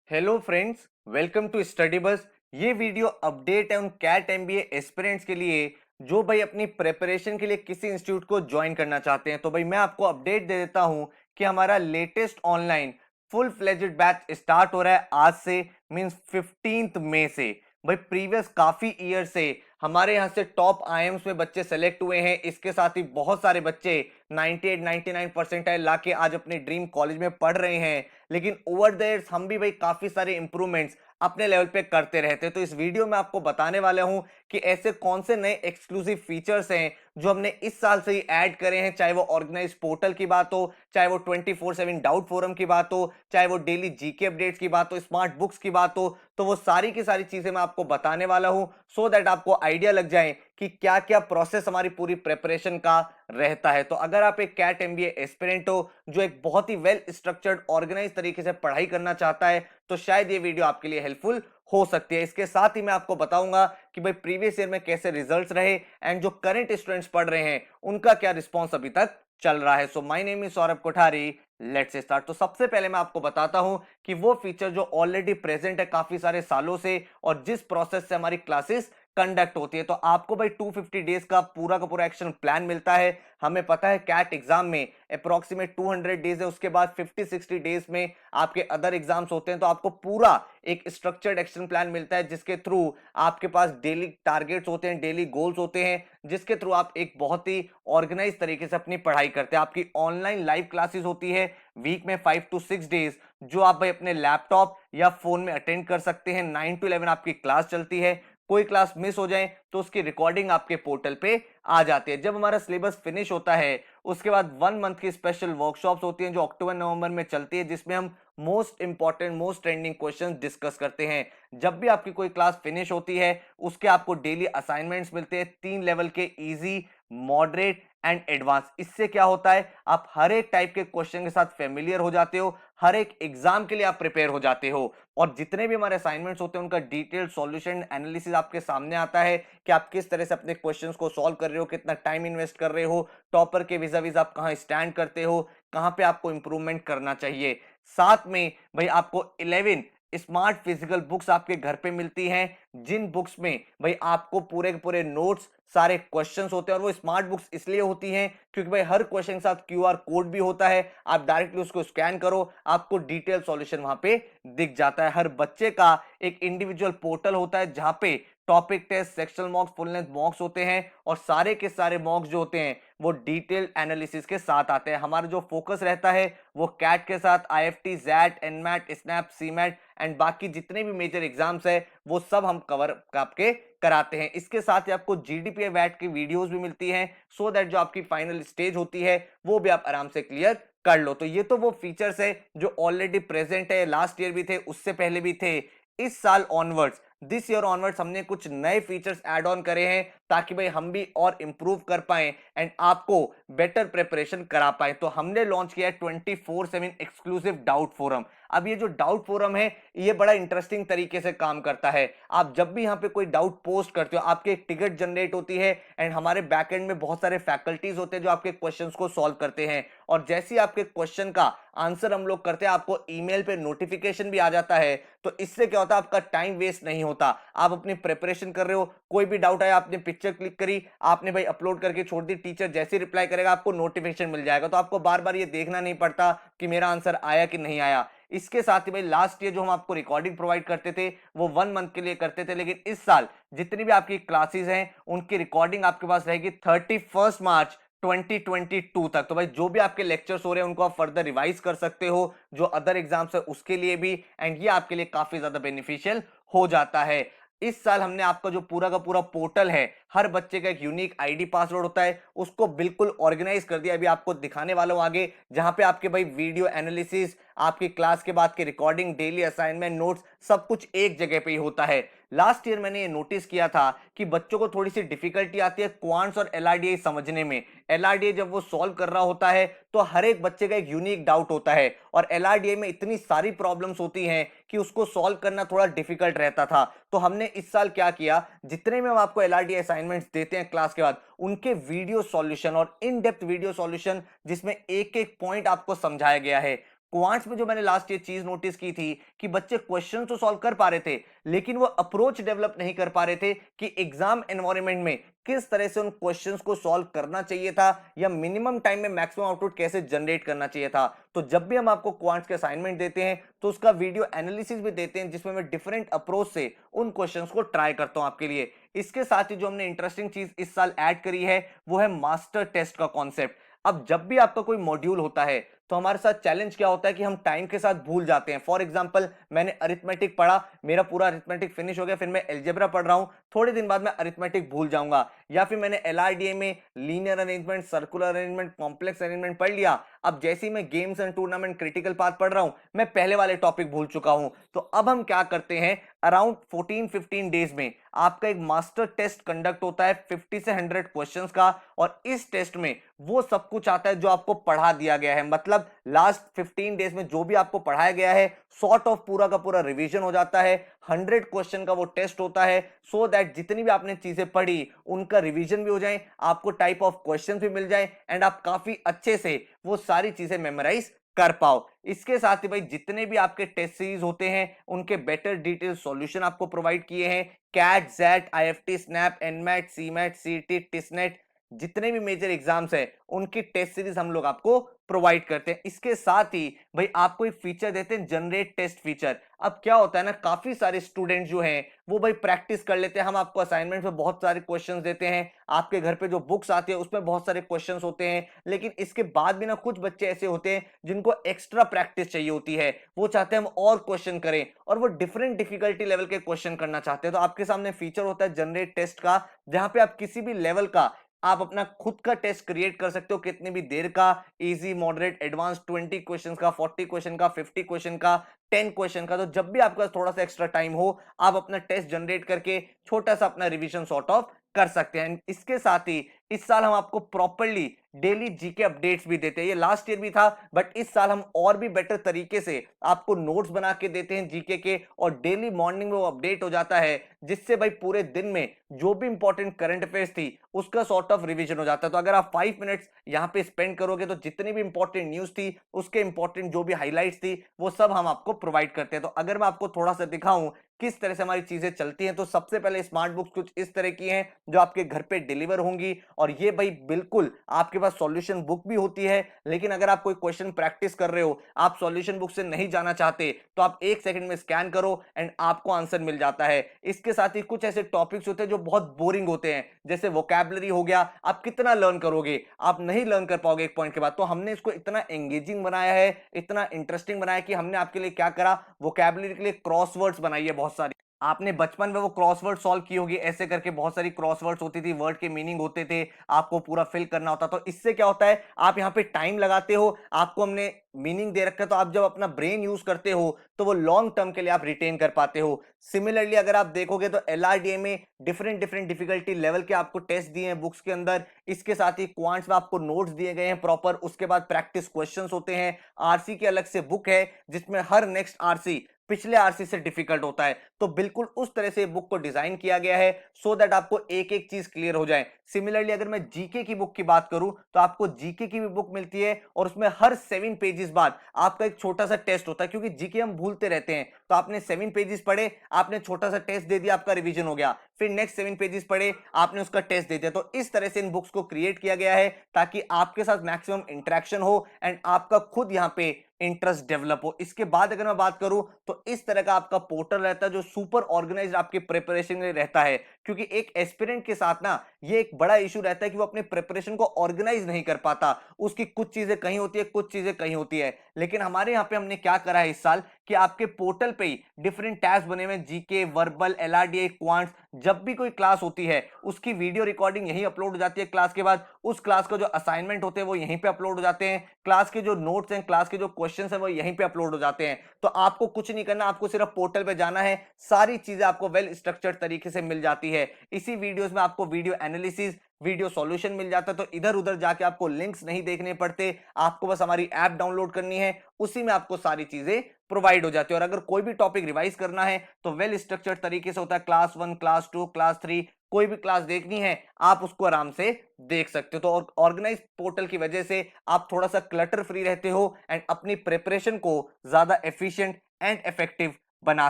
Hello friends, welcome to Study Bus. ये video update है उन कैट एमबीए एस्पिरेंट्स के लिए जो भाई अपनी प्रिपरेशन के लिए किसी इंस्टीट्यूट को ज्वाइन करना चाहते हैं। तो भाई मैं आपको अपडेट दे देता हूं कि हमारा latest online full fledged batch start हो रहा है आज से, मींस 15 मई से। भाई प्रीवियस काफी ईयर से हमारे यहाँ से टॉप आईएम्स में बच्चे सेलेक्ट हुए हैं। इसके साथ ही बहुत सारे बच्चे 98 99 परसेंटाइल लाके आज अपने ड्रीम कॉलेज में पढ़ रहे हैं। लेकिन ओवर द इयर्स हम भी भाई काफी सारे इंप्रूवमेंट्स अपने लेवल पे करते रहते हैं। तो इस वीडियो में आपको बताने वाला हूं कि ऐसे कौन से नए एक्सक्लूसिव फीचर्स हैं जो हमने इस साल से ही ऐड करे हैं, चाहे वो ऑर्गेनाइज पोर्टल की बात हो, चाहे वो 24/7 डाउट फोरम की बात हो, चाहे वो डेली जीके अपडेट्स की बात हो, स्मार्ट बुक्स की बात हो। तो वो सारी की सारी चीजें मैं आपको बताने वाला हूं सो दैट आपको आइडिया लग जाए कि क्या क्या प्रोसेस हमारी पूरी प्रिपरेशन का रहता है। तो अगर आप एक कैट एमबीए एस्पिरेंट हो जो एक बहुत ही वेल स्ट्रक्चर्ड ऑर्गेनाइज तरीके से पढ़ाई करना चाहता है, तो शायद ये वीडियो आपके लिए हेल्पफुल हो सकती है। इसके साथ ही मैं आपको बताऊंगा कि भाई प्रीवियस ईयर में कैसे रिजल्ट्स रहे एंड जो करंट स्टूडेंट्स पढ़ रहे हैं उनका क्या रिस्पॉन्स अभी तक चल रहा है। So my name is Saurabh Kothari, let's start. तो सबसे पहले मैं आपको बताता हूं कि वो फीचर जो ऑलरेडी प्रेजेंट है काफी सारे सालों से और जिस प्रोसेस से हमारी क्लासेस कंडक्ट होती है। तो आपको भाई 250 डेज का पूरा एक्शन प्लान मिलता है। हमें पता है कैट एग्जाम में अप्रोक्सीमेट 200 डेज है, उसके बाद 50-60 डेज में आपके अदर एग्जाम्स होते हैं। तो आपको पूरा एक स्ट्रक्चर्ड एक्शन प्लान मिलता है जिसके थ्रू आपके पास डेली टारगेट्स होते हैं, डेली गोल्स होते हैं, जिसके थ्रू आप एक बहुत ही ऑर्गेनाइज तरीके से अपनी पढ़ाई करते हैं। आपकी ऑनलाइन लाइव क्लासेस होती है वीक में 5 to 6 डेज, जो आप भाई अपने लैपटॉप या फोन में अटेंड कर सकते हैं। 9 to 11 आपकी क्लास चलती है। कोई क्लास मिस हो जाए तो उसकी रिकॉर्डिंग आपके पोर्टल पे आ जाती है। जब हमारा सिलेबस फिनिश होता है उसके बाद 1 मंथ की स्पेशल वर्कशॉप्स होती हैं जो अक्टूबर नवंबर में चलती है, जिसमें हम most important most trending questions discuss करते हैं। जब भी आपकी कोई क्लास फिनिश होती है उसके आपको डेली असाइनमेंट्स मिलते हैं 3 लेवल के, इजी, मॉडरेट एंड एडवांस। इससे क्या होता है, आप हर एक टाइप के क्वेश्चन के साथ फेमिलियर हो जाते हो, हर एक एग्जाम के लिए आप प्रिपेयर हो जाते हो और जितने भी हमारे असाइनमेंट्स होते हैं उनका डिटेल्ड सॉल्यूशन एनालिसिस आपके सामने आता है कि आप किस तरह से अपने क्वेश्चंस को सॉल्व कर रहे हो, कितना टाइम इन्वेस्ट कर रहे हो, टॉपर के विजाविज आप कहां स्टैंड करते हो, कहां पे आपको इंप्रूवमेंट करना चाहिए। साथ में भाई आपको 11 स्मार्ट फिजिकल बुक्स आपके घर पे मिलती हैं, जिन बुक्स में भाई आपको पूरे के पूरे नोट्स, सारे क्वेश्चंस होते हैं। और वो स्मार्ट बुक्स इसलिए होती हैं क्योंकि भाई हर क्वेश्चन के साथ क्यूआर कोड भी होता है। आप डायरेक्टली उसको स्कैन करो, आपको डिटेल सॉल्यूशन वहां पे दिख जाता है। हर बच्चे का एक इंडिविजुअल पोर्टल होता है जहां पे topic test, sectional mocks, full length mocks होते हैं और सारे के सारे मॉक्स जो होते हैं वो डिटेल्ड एनालिसिस के साथ आते हैं। हमारा जो फोकस रहता है वो कैट के साथ IFT, XAT, NMAT, SNAP, CMAT and बाकी जितने भी मेजर एग्जाम्स है वो सब हम कवर आपके कराते हैं। इसके साथ ही आपको जीडीपीए वैट की वीडियोस भी मिलती हैं सो दैट जो आपकी फाइनल स्टेज होती है वो भी आप आराम से क्लियर कर लो। तो ये तो वो फीचर्स है जो ऑलरेडी प्रेजेंट है, लास्ट ईयर भी थे, उससे पहले भी थे। इस साल ऑनवर्ड्स, दिस ईयर ऑनवर्ड्स हमने कुछ नए फीचर्स ऐड ऑन करे हैं ताकि भाई हम भी और इंप्रूव कर पाए एंड आपको बेटर प्रिपरेशन करा पाए। तो हमने लॉन्च किया है 24/7 एक्सक्लूसिव डाउट फोरम। अब ये जो डाउट फोरम है ये बड़ा इंटरेस्टिंग तरीके से काम करता है। आप जब भी यहाँ पे कोई डाउट पोस्ट करते हो आपके एक टिकट जनरेट होती है एंड हमारे बैकएंड में बहुत सारे फैकल्टीज होते हैं जो आपके क्वेश्चंस को सॉल्व करते हैं और जैसे ही आपके क्वेश्चन का आंसर हम लोग करते हैं आपको ईमेल पे नोटिफिकेशन भी आ जाता है। तो इससे क्या होता है, आपका टाइम वेस्ट नहीं होता। आप अपनी प्रिपरेशन कर रहे हो, कोई भी डाउट आया आपने पिक्चर क्लिक करी, आपने भाई अपलोड करके छोड़ दी, टीचर जैसे रिप्लाई करेगा आपको नोटिफिकेशन मिल जाएगा। तो आपको बार बार ये देखना नहीं पड़ता कि मेरा आंसर आया कि नहीं आया। इसके साथ ही भाई लास्ट ईयर जो हम आपको रिकॉर्डिंग प्रोवाइड करते थे वो 1 मंथ के लिए करते थे, लेकिन इस साल जितनी भी आपकी क्लासेस हैं उनकी रिकॉर्डिंग आपके पास रहेगी 31 मार्च 2022 तक। तो भाई जो भी आपके लेक्चर्स हो रहे हैं उनको आप फर्दर रिवाइज कर सकते हो, जो अदर एग्जाम्स है उसके लिए भी, एंड ये आपके लिए काफी ज्यादा बेनिफिशियल हो जाता है। इस साल हमने आपका जो पूरा का पूरा पोर्टल है, हर बच्चे का एक यूनिक आईडी पासवर्ड होता है, उसको बिल्कुल ऑर्गेनाइज कर दिया। अभी आपको दिखाने वाला हूं आगे, जहां पे आपके भाई वीडियो एनालिसिस, आपकी क्लास के बाद की रिकॉर्डिंग, डेली असाइनमेंट, नोट्स, सब कुछ एक जगह पे ही होता है। लास्ट ईयर मैंने ये नोटिस किया था कि बच्चों को थोड़ी सी डिफिकल्टी आती है क्वांट्स और एलआरडीआई समझने में। एलआरडीआई जब वो सॉल्व कर रहा होता है तो हर एक बच्चे का एक यूनिक डाउट होता है और एलआरडीआई में इतनी सारी प्रॉब्लम्स होती हैं कि उसको सॉल्व करना थोड़ा डिफिकल्ट रहता था। तो हमने इस साल क्या किया, जितने में हम आपको एलआरडीआई असाइनमेंट्स देते हैं क्लास के बाद, उनके वीडियो सॉल्यूशन और इन डेप्थ वीडियो सॉल्यूशन जिसमें एक एक पॉइंट आपको समझाया गया है, क्वांट्स में जो मैंने लास्ट ये चीज नोटिस की थी कि बच्चे क्वेश्चन तो सॉल्व कर पा रहे थे, लेकिन वो अप्रोच डेवलप नहीं कर पा रहे थे कि एग्जाम एनवायरनमेंट में किस तरह से उन क्वेश्चंस को सॉल्व करना चाहिए था या मिनिमम टाइम में मैक्सिमम आउटपुट कैसे जनरेट करना चाहिए था। तो जब भी हम आपको क्वांट्स के असाइनमेंट देते हैं तो उसका वीडियो एनालिसिस भी देते हैं, जिसमें मैं डिफरेंट अप्रोच से उन क्वेश्चंस को ट्राई करता हूं आपके लिए। इसके साथ ही जो हमने इंटरेस्टिंग चीज इस साल ऐड करी है वो है मास्टर टेस्ट का कॉन्सेप्ट। अब जब भी आपका कोई मॉड्यूल होता है तो हमारे साथ चैलेंज क्या होता है कि हम टाइम के साथ भूल जाते हैं। फॉर एग्जांपल, मैंने अरिथमेटिक पढ़ा, मेरा पूरा अरिथमेटिक फिनिश हो गया, फिर मैं अलजेब्रा पढ़ रहा हूं, थोड़े दिन बाद मैं अरिथमेटिक भूल जाऊंगा। या फिर मैंने एलआरडीए में linear arrangement, circular arrangement, complex arrangement पढ़ लिया, अब जैसे ही मैं games and tournament critical path पढ़ रहा हूं मैं पहले वाले टॉपिक भूल चुका हूं। तो अब हम क्या करते हैं, अराउंड 14-15 डेज में आपका एक मास्टर टेस्ट कंडक्ट होता है 50 से 100 क्वेश्चंस का, और इस टेस्ट में वो सब कुछ आता है जो आपको पढ़ा दिया गया है। मतलब लास्ट 15 डेज में जो भी आपको पढ़ाया गया है सॉर्ट ऑफ पूरा का पूरा रिवीजन हो जाता है। 100 क्वेश्चन का वो टेस्ट होता है, सो दैट जितनी भी आपने चीजें पढ़ी उनका रिवीजन भी हो जाए, आपको टाइप ऑफ क्वेश्चन भी मिल जाए एंड आप काफी अच्छे से वो सारी चीजें मेमोराइज कर पाओ। इसके साथ ही भाई जितने भी आपके टेस्ट सीरीज होते हैं उनके बेटर डिटेल सॉल्यूशन आपको प्रोवाइड किए हैं। CAT, XAT, IFT, SNAP, NMAT, CMAT, CET, TISSNET, जितने भी मेजर एग्जाम्स हैं उनकी टेस्ट सीरीज हम लोग आपको प्रोवाइड करते हैं। इसके साथ ही भाई आपको एक फीचर देते हैं, जनरेट टेस्ट फीचर। अब क्या होता है ना, काफी सारे स्टूडेंट जो हैं वो भाई प्रैक्टिस कर लेते हैं, हम आपको असाइनमेंट में बहुत सारे क्वेश्चंस देते हैं, आपके घर पे जो बुक्स आती है उसमें बहुत सारे क्वेश्चंस होते हैं, लेकिन इसके बाद भी ना कुछ बच्चे ऐसे होते हैं जिनको एक्स्ट्रा प्रैक्टिस चाहिए होती है, वो चाहते हैं हम और क्वेश्चन करें और वो डिफरेंट डिफिकल्टी लेवल के क्वेश्चन करना चाहते हैं। तो आपके सामने फीचर होता है जनरेट टेस्ट का, जहां पे आप किसी भी लेवल का आप अपना खुद का टेस्ट क्रिएट कर सकते हो, कितनी भी देर का, इजी, मॉडरेट, एडवांस, 20 क्वेश्चन का, 40 क्वेश्चन का, 50 क्वेश्चन का, 10 क्वेश्चन का। तो जब भी आपका थोड़ा सा एक्स्ट्रा टाइम हो आप अपना टेस्ट जनरेट करके छोटा सा अपना रिवीजन सॉर्ट ऑफ कर सकते हैं। इसके साथ ही इस साल हम आपको प्रॉपर्ली डेली जीके अपडेट्स भी देते हैं। ये लास्ट ईयर भी था, बट इस साल हम और भी बेटर तरीके से आपको नोट्स बना के देते हैं जीके के, और डेली मॉर्निंग में वो अपडेट हो जाता है, जिससे भाई पूरे दिन में जो भी इंपॉर्टेंट करंट अफेयर्स थी उसका सॉर्ट ऑफ रिवीजन हो जाता है। तो अगर आप 5 मिनट्स यहाँ पे स्पेंड करोगे तो जितनी भी इंपॉर्टेंट न्यूज थी उसके इंपॉर्टेंट जो भी हाईलाइट्स थी वो सब हम आपको प्रोवाइड करते हैं। तो अगर मैं आपको थोड़ा सा दिखाऊं किस तरह से हमारी चीजें चलती हैं, तो सबसे पहले स्मार्ट बुक्स कुछ इस तरह की हैं जो आपके घर पे डिलीवर होंगी, और ये भाई बिल्कुल आपके पास सॉल्यूशन बुक भी होती है। लेकिन अगर आप कोई क्वेश्चन प्रैक्टिस कर रहे हो, आप सॉल्यूशन बुक से नहीं जाना चाहते, तो आप 1 सेकंड में स्कैन करो एंड आपको आंसर मिल जाता है। इसके साथ ही कुछ ऐसे टॉपिक्स होते हैं जो बहुत बोरिंग होते हैं, जैसे वोकैबुलरी हो गया, आप कितना लर्न करोगे, आप नहीं लर्न कर पाओगे एक पॉइंट के बाद। तो हमने इसको इतना एंगेजिंग बनाया है, इतना इंटरेस्टिंग बनाया कि हमने आपके लिए क्या करा, वोकैबुलरी के लिए क्रॉसवर्ड्स बनाई है बहुत सारी। आपने बचपन में वो क्रॉसवर्ड सॉल्व की होगी, ऐसे करके बहुत सारी क्रॉसवर्ड्स होती थी, वर्ड के मीनिंग होते थे, आपको पूरा फिल करना होता। तो इससे क्या होता है, आप यहाँ पे टाइम लगाते हो, आपको हमने मीनिंग दे रखा है, तो आप जब अपना ब्रेन यूज करते हो तो वो लॉन्ग टर्म के लिए आप रिटेन कर पाते हो। सिमिलरली अगर आप देखोगे तो एलआरडीए में डिफरेंट डिफरेंट डिफिकल्टी लेवल के आपको टेस्ट दिए हैं बुक्स के अंदर। इसके साथ ही क्वांट्स में आपको नोट्स दिए गए हैं प्रॉपर, उसके बाद प्रैक्टिस क्वेश्चंस होते हैं। आरसी की अलग से बुक है जिसमें हर नेक्स्ट आरसी पिछले आरसी से डिफिकल्ट होता है। तो बिल्कुल उस तरह से बुक को डिजाइन किया गया है सो दैट आपको एक एक चीज क्लियर हो जाए। सिमिलरली अगर मैं जीके की बुक की बात करूं तो आपको जीके की भी बुक मिलती है, और उसमें हर 7 पेजेस बाद आपका एक छोटा सा टेस्ट होता है, क्योंकि जीके हम भूलते रहते हैं। तो आपने 7 पेजेस पढ़े, आपने छोटा सा टेस्ट दे दिया, आपका रिवीजन हो गया, फिर नेक्स्ट 7 पेजेस पढ़े, आपने उसका टेस्ट दे दिया। तो इस तरह से इन बुक्स को क्रिएट किया गया है ताकि आपके साथ मैक्सिमम इंटरेक्शन हो एंड आपका खुद यहाँ पे इंटरेस्ट डेवलप हो। इसके बाद अगर मैं बात करूं तो इस तरह का आपका पोर्टल रहता है जो सुपर ऑर्गेनाइज्ड आपके प्रिपरेशन में रहता है, क्योंकि एक एस्पिरेंट के साथ ना ये एक बड़ा इशू रहता है कि वो अपने प्रिपरेशन को ऑर्गेनाइज नहीं कर पाता, उसकी कुछ चीजें कहीं होती है, कुछ चीजें कहीं होती है। लेकिन हमारे यहाँ पे हमने क्या करा है इस साल कि आपके पोर्टल पे ही डिफरेंट टैब्स बने हुए हैं, जीके, वर्बल, एलआरडीए, क्वांट्स। जब भी कोई क्लास होती है उसकी वीडियो रिकॉर्डिंग यहीं अपलोड हो जाती है क्लास के बाद, उस क्लास का जो असाइनमेंट होते हैं वो यहीं पे अपलोड हो जाते हैं, क्लास के जो नोट्स हैं, क्लास के जो क्वेश्चंस हैं वो यहीं पे अपलोड हो जाते हैं। तो आपको कुछ नहीं करना, आपको सिर्फ पोर्टल पे जाना है, सारी चीजें आपको वेल स्ट्रक्चर्ड तरीके से मिल जाती है। इसी वीडियोस में आपको वीडियो एनालिसिस, वीडियो सॉल्यूशन मिल जाता है, तो इधर उधर जाके आपको लिंक्स नहीं देखने पड़ते, आपको बस हमारी ऐप डाउनलोड करनी है, उसी में आपको सारी चीजें प्रोवाइड हो जाती है। और अगर कोई भी टॉपिक रिवाइज करना है तो वेल स्ट्रक्चर्ड तरीके से होता है, क्लास 1, क्लास 2, क्लास 3, कोई भी क्लास देखनी है आप उसको आराम से देख सकते हो। तो ऑर्गेनाइज पोर्टल की वजह से आप थोड़ा सा क्लटर फ्री रहते हो एंड अपनी प्रिपरेशन को ज्यादा एफिशिएंट एंड इफेक्टिव बना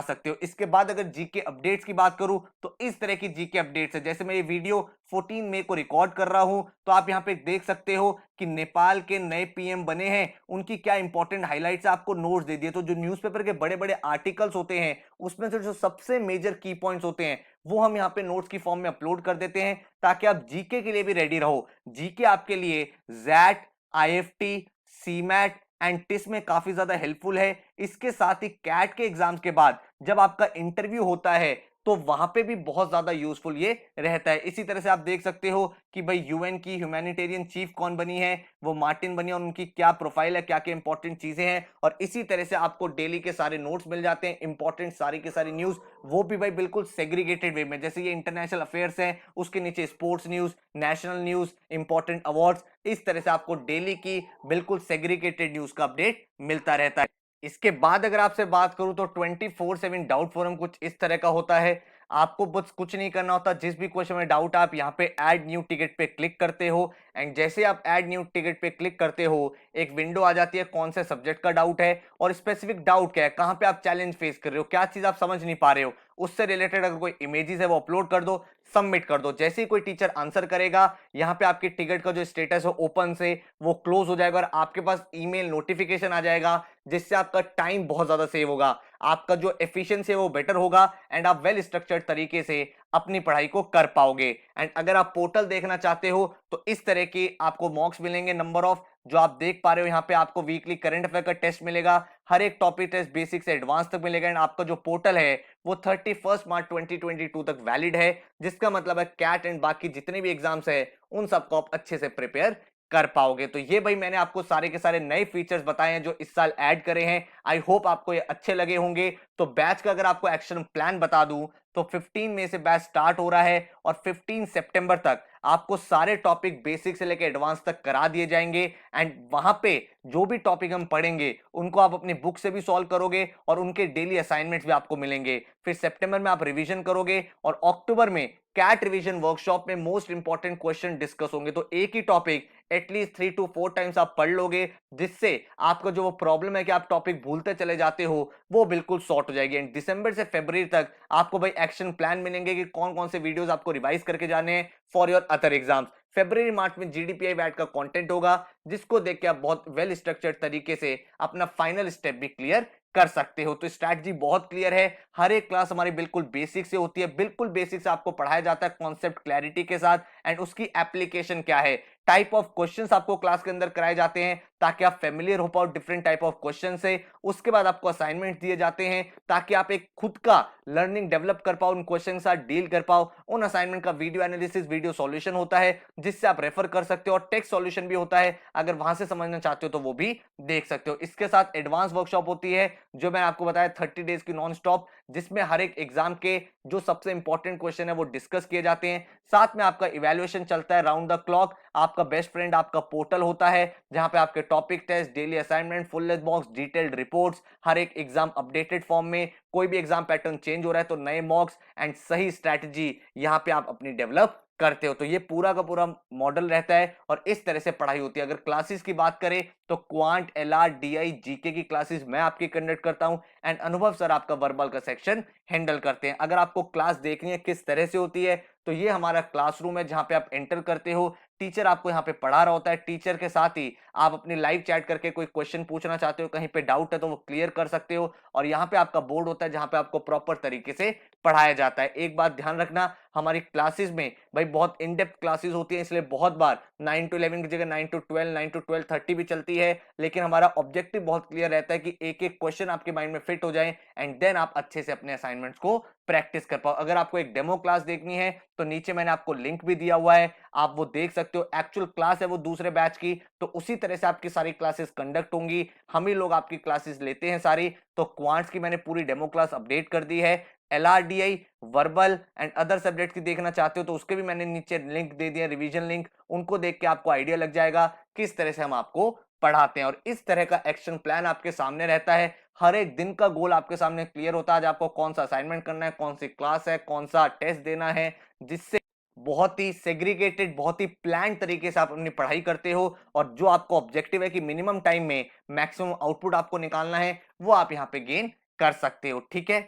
सकते हो। इसके बाद अगर जीके अपडेट्स की बात करूं तो इस तरह की जीके अपडेट्स है, जैसे मैं ये वीडियो 14 मई को रिकॉर्ड कर रहा हूं तो आप यहां पे देख सकते हो कि नेपाल के नए पीएम बने हैं, उनकी क्या इंपॉर्टेंट हाइलाइट्स आपको नोट्स दे दिए। तो जो न्यूज़पेपर के बड़े बड़े आर्टिकल्स होते हैं उसमें से जो सबसे मेजर की पॉइंट्स होते हैं वो हम यहाँ पे नोट्स की फॉर्म में अपलोड कर देते हैं ताकि आप जीके के लिए भी रेडी रहो। जीके आपके लिए XAT, IFT, CMAT and TISS में काफी ज्यादा हेल्पफुल है। इसके साथ ही कैट के एग्जाम्स के बाद जब आपका इंटरव्यू होता है तो वहां पे भी बहुत ज्यादा यूजफुल ये रहता है। इसी तरह से आप देख सकते हो कि भाई यूएन की ह्यूमैनिटेरियन चीफ कौन बनी है, वो मार्टिन बनी है, और उनकी क्या प्रोफाइल है, क्या क्या इंपॉर्टेंट चीजें हैं। और इसी तरह से आपको डेली के सारे नोट्स मिल जाते हैं, इंपॉर्टेंट सारी की सारी न्यूज, वो भी भाई बिल्कुल सेग्रीगेटेड वे में। जैसे ये इंटरनेशनल अफेयर्स है उसके नीचे sports news, national news, important awards, इस तरह से आपको डेली की बिल्कुल सेग्रीगेटेड न्यूज का अपडेट मिलता रहता है। इसके बाद अगर आपसे बात करूं तो 24/7 डाउट फोरम कुछ इस तरह का होता है। आपको बस कुछ नहीं करना होता, जिस भी क्वेश्चन में डाउट आप यहाँ पे ऐड न्यू टिकट पे क्लिक करते हो एंड जैसे आप ऐड न्यू टिकट पे क्लिक करते हो एक विंडो आ जाती है कौन से सब्जेक्ट का डाउट है और स्पेसिफिक डाउट क्या है, कहां पे आप चैलेंज फेस कर रहे हो, क्या चीज आप समझ नहीं पा रहे हो, उससे रिलेटेड अगर कोई इमेजेस है वो अपलोड कर दो, सबमिट कर दो। जैसे ही कोई टीचर आंसर करेगा यहाँ पे आपकी टिकट का जो स्टेटस है ओपन से वो क्लोज हो जाएगा और आपके पास ईमेल नोटिफिकेशन आ जाएगा, जिससे आपका टाइम बहुत ज्यादा सेव होगा, आपका जो एफिशिएंसी है वो बेटर होगा एंड आप वेल स्ट्रक्चर्ड तरीके से अपनी पढ़ाई को कर पाओगे। एंड अगर आप पोर्टल देखना चाहते हो तो इस तरह की आपको मॉक्स मिलेंगे, नंबर ऑफ जो आप देख पा रहे हो यहाँ पे आपको वीकली करंट अफेयर का टेस्ट मिलेगा, हर एक टॉपिक टेस्ट बेसिक से एडवांस तक मिलेगा एंड आपका जो पोर्टल है वो 31 मार्च 2022 तक वैलिड है, जिसका मतलब है कैट एंड बाकी जितने भी एग्जाम्स है उन सबको आप अच्छे से प्रिपेयर कर पाओगे। तो ये भाई मैंने आपको सारे के सारे नए फीचर्स बताए हैं जो इस साल ऐड करे हैं, आई होप आपको ये अच्छे लगे होंगे। तो बैच का अगर आपको एक्शन प्लान बता दूं तो 15 मई से बैच स्टार्ट हो रहा है और 15 सितंबर तक आपको सारे टॉपिक बेसिक से लेकर एडवांस तक करा दिए जाएंगे एंड वहां पे जो भी टॉपिक हम पढ़ेंगे उनको आप अपनी बुक से भी सॉल्व करोगे और उनके डेली असाइनमेंट्स भी आपको मिलेंगे। फिर सितंबर में आप रिवीजन करोगे और अक्टूबर में कैट रिवीजन वर्कशॉप में मोस्ट इंपॉर्टेंट क्वेश्चन डिस्कस होंगे। तो एक ही टॉपिक एटलीस्ट 3 to 4 टाइम्स आप पढ़ लोगे, जिससे आपका जो वो प्रॉब्लम है कि आप टॉपिक भूलते चले जाते हो वो बिल्कुल सॉर्ट हो जाएगी। एंड दिसंबर से फरवरी तक आपको भाई एक्शन प्लान मिलेंगे कि कौन कौन से वीडियोस आपको रिवाइज करके जाने हैं फॉर योर अदर एग्जाम्स। फरवरी मार्च में जीडीपीआई वैट का कंटेंट होगा जिसको देख के आप बहुत वेल स्ट्रक्चर्ड तरीके से अपना फाइनल स्टेप भी क्लियर कर सकते हो। तो स्ट्रैटेजी बहुत क्लियर है, हर एक क्लास हमारी बिल्कुल बेसिक से होती है, बिल्कुल बेसिक से आपको पढ़ाया जाता है कॉन्सेप्ट क्लैरिटी के साथ एंड उसकी एप्लीकेशन क्या है, टाइप ऑफ क्वेश्चंस आपको क्लास के अंदर कराए जाते हैं ताकि आप फेमिलियर हो पाओ डिफरेंट टाइप ऑफ क्वेश्चन से। उसके बाद आपको असाइनमेंट दिए जाते हैं ताकि आप एक खुद का लर्निंग डेवलप कर पाओ, उन क्वेश्चन के साथ डील कर पाओ। उन असाइनमेंट का वीडियो एनालिसिस, वीडियो सॉल्यूशन होता है जिससे आप रेफर कर सकते हो और टेक्स्ट सॉल्यूशन भी होता है, अगर वहां से समझना चाहते हो तो वो भी देख सकते हो। इसके साथ एडवांस वर्कशॉप होती है जो मैंने आपको बताया 30 डेज की नॉन स्टॉप, जिसमें हर एक एग्जाम के जो सबसे इंपॉर्टेंट क्वेश्चन है वो डिस्कस किए जाते हैं। साथ में आपका इवैल्यूएशन चलता है राउंड द क्लॉक, आपका बेस्ट फ्रेंड आपका पोर्टल होता है जहां पे आपके topic test, daily assignment, full length mocks, detailed reports, हर एक एग्जाम अपडेटेड फॉर्म में, कोई भी एग्जाम पैटर्न चेंज हो रहा है तो नए मॉक्स एंड सही स्ट्रैटेजी यहां पे आप अपनी डेवलप करते हो। तो ये पूरा का पूरा मॉडल रहता है और इस तरह से पढ़ाई होती है। अगर क्लासेस की बात करें तो क्वांट, एलआर, डीआई, जीके की क्लासेस मैं आपकी कंडक्ट करता हूं एंड अनुभव सर आपका वर्बल का सेक्शन हैंडल करते हैं। अगर आपको क्लास देखनी है किस तरह से होती है तो ये हमारा क्लासरूम है जहां पे आप एंटर करते हो, टीचर आपको यहाँ पे पढ़ा रहा होता है, टीचर के साथ ही आप अपनी लाइव चैट करके कोई क्वेश्चन पूछना चाहते हो, कहीं पे डाउट है तो वो क्लियर कर सकते हो और यहाँ पे आपका बोर्ड होता है जहां पे आपको प्रॉपर तरीके से पढ़ाया जाता है। एक बात ध्यान रखना, हमारी क्लासेस में भाई बहुत इन डेप्थ क्लासेस होती है, इसलिए बहुत बार 9 to 11 की जगह 9 to 12, 9 to 12:30 भी चलती है, लेकिन हमारा ऑब्जेक्टिव बहुत क्लियर रहता है कि एक एक क्वेश्चन आपके माइंड में फिट हो जाए एंड देन आप अच्छे से अपने असाइनमेंट्स को प्रैक्टिस कर पाओ। अगर आपको एक डेमो क्लास देखनी है तो नीचे मैंने आपको लिंक भी दिया हुआ है, आप वो देख सकते हो। एक्चुअल क्लास है वो दूसरे बैच की, तो उसी तरह से आपकी सारी क्लासेस कंडक्ट होंगी, हम ही लोग आपकी क्लासेस लेते हैं सारी। तो क्वांट्स की मैंने पूरी डेमो क्लास अपडेट कर दी है, LRDI, verbal and other subject की देखना चाहते हो तो उसके भी मैंने नीचे लिंक दे दिया, रिवीजन लिंक, उनको देख के आपको आइडिया लग जाएगा किस तरह से हम आपको पढ़ाते हैं। और इस तरह का एक्शन प्लान आपके सामने रहता है, हर एक दिन का गोल आपके सामने क्लियर होता है, आज आपको कौन सा असाइनमेंट करना है, कौन सी क्लास है, कौन सा टेस्ट देना है, जिससे बहुत ही सेग्रीगेटेड, बहुत ही प्लान तरीके से आप अपनी पढ़ाई करते हो और जो आपको ऑब्जेक्टिव है कि मिनिमम टाइम में मैक्सिमम आउटपुट आपको निकालना है, वो आप यहाँ पे गेन कर सकते हो। ठीक है,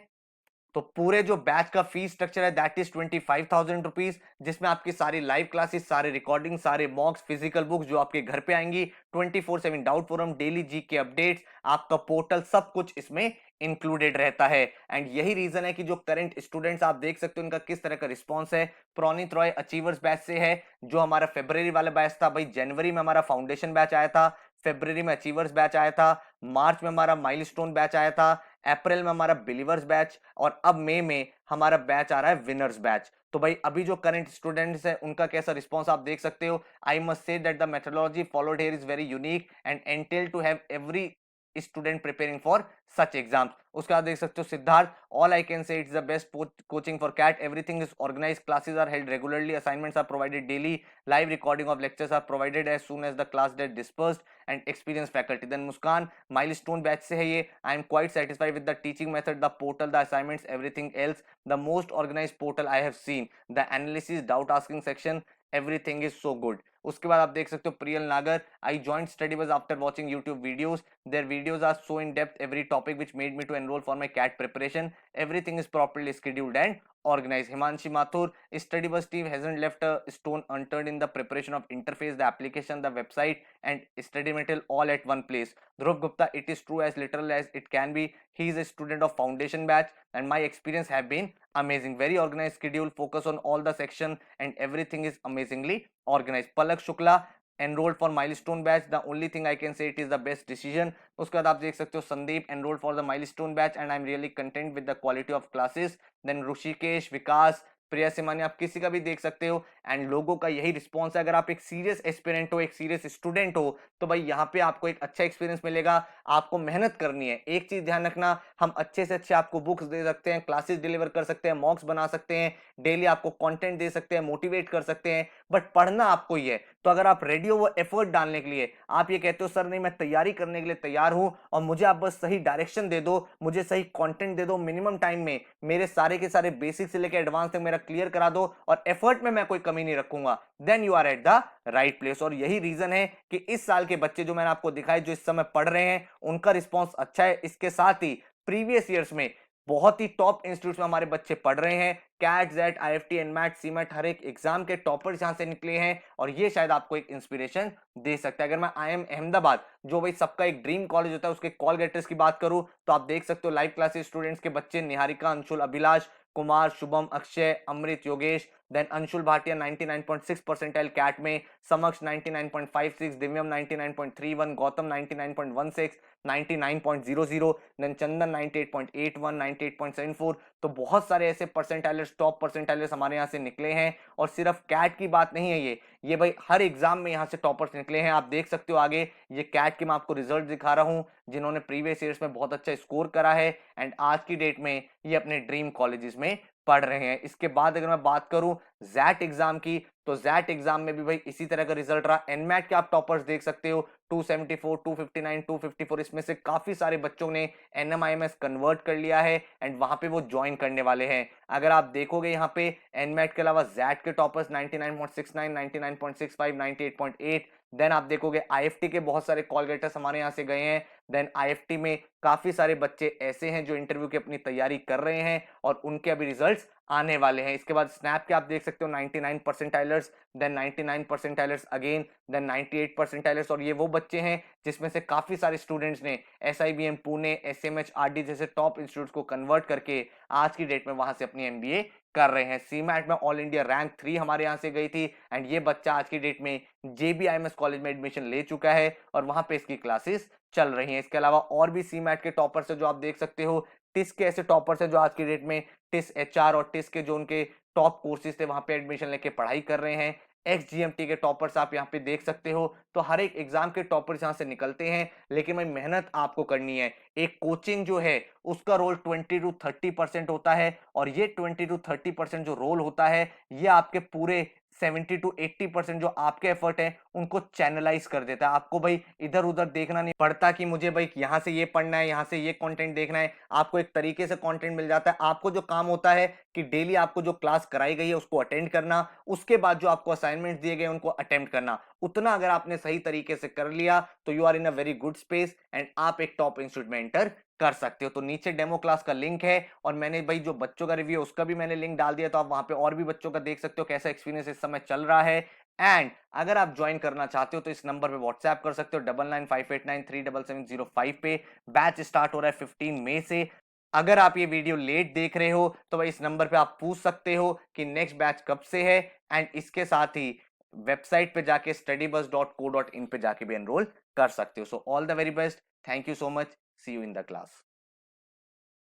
तो पूरे जो बैच का फीस स्ट्रक्चर है दैट इज 25,000 रुपीज, जिसमें आपकी सारी लाइव क्लासेस, सारे रिकॉर्डिंग, सारे मॉक्स, फिजिकल बुक्स जो आपके घर पे आएंगी, 24/7 डाउट फोरम, डेली जी के अपडेट्स, आपका पोर्टल, सब कुछ इसमें इंक्लूडेड रहता है। एंड यही रीजन है कि जो करंट स्टूडेंट्स आप देख सकते हो उनका किस तरह का रिस्पॉन्स है। प्रोनीत रॉय अचीवर्स बैच से है, जो हमारा फेब्रवरी वाला बैच था भाई, जनवरी में हमारा फाउंडेशन बैच आया था, फेब्रवरी में अचीवर्स बैच आया था, मार्च में हमारा माइलस्टोन बैच आया था, अप्रैल में हमारा बिलीवर्स बैच, और अब मई में हमारा बैच आ रहा है विनर्स बैच। तो भाई अभी जो करंट स्टूडेंट्स हैं उनका कैसा रिस्पांस आप देख सकते हो। I must say that the methodology followed here is very unique and entail to have every student preparing for such exams. उसके बाद देख सकते हो Siddharth, all I can say it's the best coaching for CAT, everything is organized, classes are held regularly, assignments are provided daily, live recording of lectures are provided as soon as the class get dispersed and experienced faculty. Then Muskan, milestone batch से है ये, I am quite satisfied with the teaching method, the portal, the assignments, everything else, the most organized portal I have seen, the analysis, doubt asking section, everything is so good. उसके बाद आप देख सकते हो Priyal Nagar, I joined Study Bus after watching YouTube videos, their videos are so in depth every topic which made me to enrol for my CAT preparation, everything is properly scheduled and organized. Himanshi Mathur, study bus team hasn't left a stone unturned in the preparation of interface, the application, the website, and study material all at one place. Dhruv Gupta, it is true as literal as it can be. He is a student of foundation batch, and my experience have been amazing. Very organized schedule, focus on all the section, and everything is amazingly organized. Palak Shukla, enrolled for milestone batch, the only thing I can say it is the best decision. उसके बाद आप देख सकते हो Sandeep, enrolled for the milestone batch and I'm really content with the quality of classes. Then Rishikesh, Vikas, Priya Simani, आप किसी का भी देख सकते हो एंड लोगों का यही रिस्पॉन्स है। अगर आप एक सीरियस एस्पिरेंट हो, एक सीरियस स्टूडेंट हो, तो भाई यहाँ पे आपको एक अच्छा एक्सपीरियंस मिलेगा। आपको मेहनत करनी है। एक चीज ध्यान रखना, हम अच्छे से अच्छे आपको बुक्स दे सकते हैं, क्लासेस डिलीवर कर सकते हैं, मॉक्स बना सकते हैं, डेली आपको कंटेंट दे सकते हैं, मोटिवेट कर सकते हैं, बट पढ़ना आपको ही है। तो अगर आप रेडी हो वो एफर्ट डालने के लिए, आप ये कहते हो सर नहीं मैं तैयारी करने के लिए तैयार हूं और मुझे आप बस सही डायरेक्शन दे दो, मुझे सही कंटेंट दे दो, मिनिमम टाइम में मेरे सारे के सारे बेसिक से लेकर एडवांस तक मेरा क्लियर करा दो और एफर्ट में मैं कोई कमी नहीं रखूंगा, then you are at the right place. और यही रीजन है कि इस साल के बच्चे जो मैंने आपको दिखाए, जो इस समय पढ़ रहे हैं, उनका रिस्पॉन्स अच्छा है। इसके साथ ही प्रीवियस ईयर्स में बहुत ही टॉप इंस्टीट्यूट में हमारे बच्चे पढ़ रहे हैं। CAT, XAT, IFT, NMAT, CMAT, हर एक एग्जाम के टॉपर्स यहां से निकले हैं और ये शायद आपको एक इंस्पिरेशन दे सकता है। अगर मैं आईएम अहमदाबाद, जो भाई सबका एक ड्रीम कॉलेज होता है, उसके कॉल गेटर्स की बात करूं तो आप देख सकते हो लाइव क्लासेस स्टूडेंट्स के बच्चे, Niharika, Anshul, Abhilash, Kumar, Shubham, Akshay, Amrit, Yogesh, then Anshul Bhatia 99.6 percentile CAT में, समक्ष 99.56, दिव्यम 99.31, गौतम 99.16, 99.00, देन चंदन 98.81, 98.74। तो बहुत सारे ऐसे परसेंटाइलर्स, टॉप परसेंटाइलर्स हमारे यहाँ से निकले हैं। और सिर्फ कैट की बात नहीं है ये भाई हर एग्जाम में यहाँ से टॉपर्स निकले हैं। आप देख सकते हो आगे, ये कैट के मैं आपको रिजल्ट दिखा रहा हूँ, जिन्होंने प्रीवियस ईयर्स में बहुत अच्छा स्कोर करा है एंड आज की डेट में ये अपने ड्रीम कॉलेजेस में पढ़ रहे हैं। इसके बाद अगर मैं बात करूं जैट एग्जाम की, तो जैट एग्जाम में भी भाई इसी तरह का रिजल्ट रहा। एनमैट के आप टॉपर्स देख सकते हो, 274, 259, 254, इसमें से काफी सारे बच्चों ने एनएमआईएमएस कन्वर्ट कर लिया है एंड वहां पे वो ज्वाइन करने वाले हैं। अगर आप देखोगे यहाँ पे एनमैट के अलावा जैट के टॉपर्स 99.69, 99.65, 98.8, देन आप देखोगे आईएफटी के बहुत सारे कॉल गेटर्स हमारे यहाँ से गए हैं। देन आईएफटी में काफी सारे बच्चे ऐसे हैं जो इंटरव्यू की अपनी तैयारी कर रहे हैं और उनके अभी रिजल्ट्स आने वाले हैं। इसके बाद स्नैप के आप देख सकते हो 99 percentilers, then 99 percentilers again, then 98 percentilers. और ये वो बच्चे हैं जिसमें से काफी सारे स्टूडेंट्स ने एसआईबीएम पुणे, एसएमएच, आरडी जैसे टॉप इंस्टीट्यूट्स को कन्वर्ट करके आज की डेट में वहां से अपनी एमबीए कर रहे हैं। सीमैट में ऑल इंडिया रैंक 3 हमारे यहाँ से गई थी एंड ये बच्चा आज की डेट में जेबीआईएमएस कॉलेज में एडमिशन ले चुका है और वहां पे इसकी क्लासेस चल रही हैं। इसके अलावा और भी सीमैट के टॉपर्स है जो आप देख सकते हो। टिस के ऐसे टॉपर्स है जो आज की डेट में टिस एचआर और टिस के जो उनके टॉप कोर्सेज थे वहां पे एडमिशन लेके पढ़ाई कर रहे हैं। एक्सजीएमटी के टॉपर्स आप यहाँ पे देख सकते हो। तो हर एक एग्जाम के टॉपर्स यहाँ से निकलते हैं, लेकिन भाई मेहनत आपको करनी है। एक कोचिंग जो है उसका रोल 20 to 30% होता है और ये 20 to 30% जो रोल होता है ये आपके पूरे 70 to 80% जो आपके एफर्ट है उनको चैनलाइज कर देता है। आपको भाई इधर उधर देखना नहीं पड़ता कि मुझे भाई यहाँ से ये पढ़ना है, यहाँ से ये कंटेंट देखना है। आपको एक तरीके से कंटेंट मिल जाता है। आपको जो काम होता है कि डेली आपको जो क्लास कराई गई है उसको अटेंड करना, उसके बाद जो आपको असाइनमेंट दिए गए उनको अटेम्प्ट करना। उतना अगर आपने सही तरीके से कर लिया तो you are in a very good space and आप एक टॉप इंस्टीट्यूट में एंटर कर सकते हो। तो नीचे डेमो क्लास का लिंक है और मैंने भाई जो बच्चों का रिव्यू है उसका भी मैंने लिंक डाल दिया, तो आप वहां पे और भी बच्चों का देख सकते हो कैसा एक्सपीरियंस इस समय चल रहा है। एंड अगर आप ज्वाइन करना चाहते हो तो इस नंबर पे व्हाट्सएप कर सकते हो 9958937705 पे। बैच स्टार्ट हो रहा है 15 मई से। अगर आप ये वीडियो लेट देख रहे हो तो भाई इस नंबर पे आप पूछ सकते हो कि नेक्स्ट बैच कब से है। एंड इसके साथ ही वेबसाइट पे जाके studybus.co.in पे जाके भी एनरोल कर सकते हो। So all the very best, thank you so much, see you in the class.